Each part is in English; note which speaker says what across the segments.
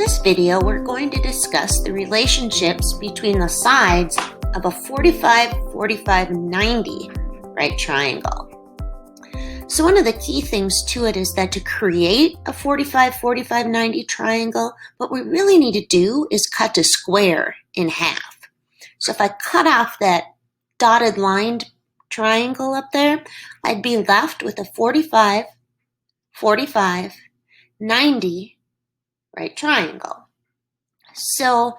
Speaker 1: this video, we're going to discuss the relationships between the sides of a 45, 45, 90 right triangle. So one of the key things to it is that to create a 45, 45, 90 triangle, what we really need to do is cut a square in half. So if I cut off that dotted lined triangle up there, I'd be left with a 45, 45, 90 right triangle. So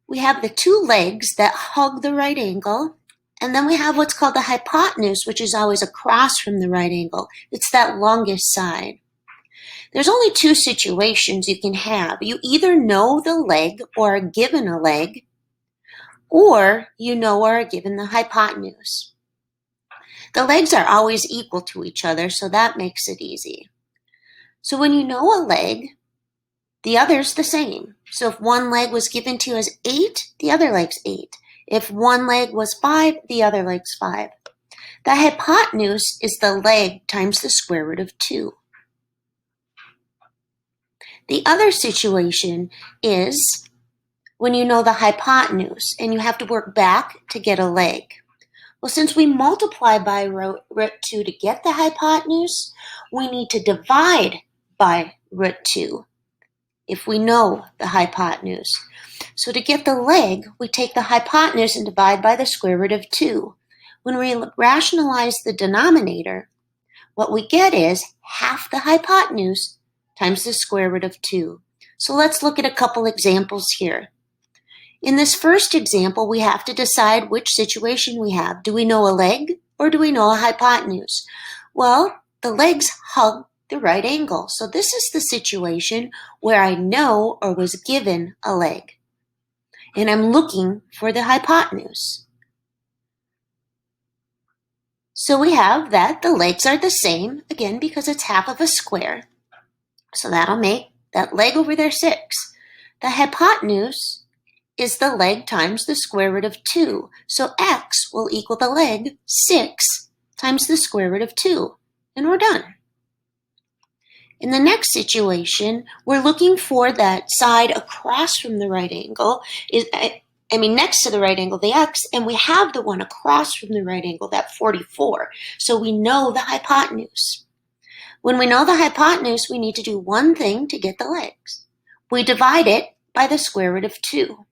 Speaker 1: we have the two legs that hug the right angle, and then we have what's called the hypotenuse, which is always across from the right angle. It's that longest side. There's only two situations you can have. You either know the leg or are given a leg, or you know or are given the hypotenuse. The legs are always equal to each other, so that makes it easy. So when you know a leg, the other's the same. So if one leg was given to you as 8, the other leg's 8. If one leg was 5, the other leg's 5. The hypotenuse is the leg times the square root of 2. The other situation is when you know the hypotenuse and you have to work back to get a leg. Well, since we multiply by root 2 to get the hypotenuse, we need to divide by root 2 if we know the hypotenuse. So to get the leg, we take the hypotenuse and divide by the square root of 2. When we rationalize the denominator, what we get is half the hypotenuse times the square root of 2. So let's look at a couple examples here. In this first example, we have to decide which situation we have. Do we know a leg or do we know a hypotenuse? Well, the legs hug the right angle. So this is the situation where I know or was given a leg. And I'm looking for the hypotenuse. So we have that the legs are the same, again, because it's half of a square. So that'll make that leg over there 6. The hypotenuse is the leg times the square root of 2. So x will equal the leg 6 times the square root of 2. And we're done. In the next situation, we're looking for that side across from the right angle, next to the right angle, the x, and we have the one across from the right angle, that 44. So we know the hypotenuse. When we know the hypotenuse, we need to do one thing to get the legs. We divide it by the square root of 2.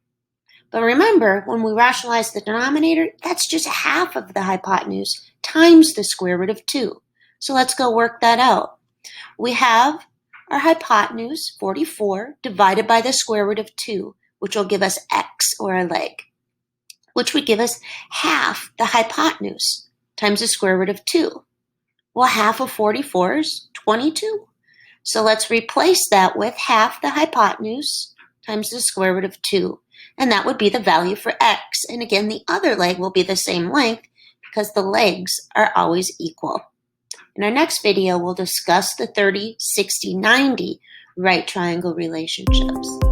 Speaker 1: But remember, when we rationalize the denominator, that's just half of the hypotenuse times the square root of 2. So let's go work that out. We have our hypotenuse, 44, divided by the square root of 2, which will give us x, or a leg, which would give us half the hypotenuse times the square root of 2. Well, half of 44 is 22. So let's replace that with half the hypotenuse times the square root of 2. And that would be the value for x. And again, the other leg will be the same length because the legs are always equal. In our next video, we'll discuss the 30, 60, 90 right triangle relationships.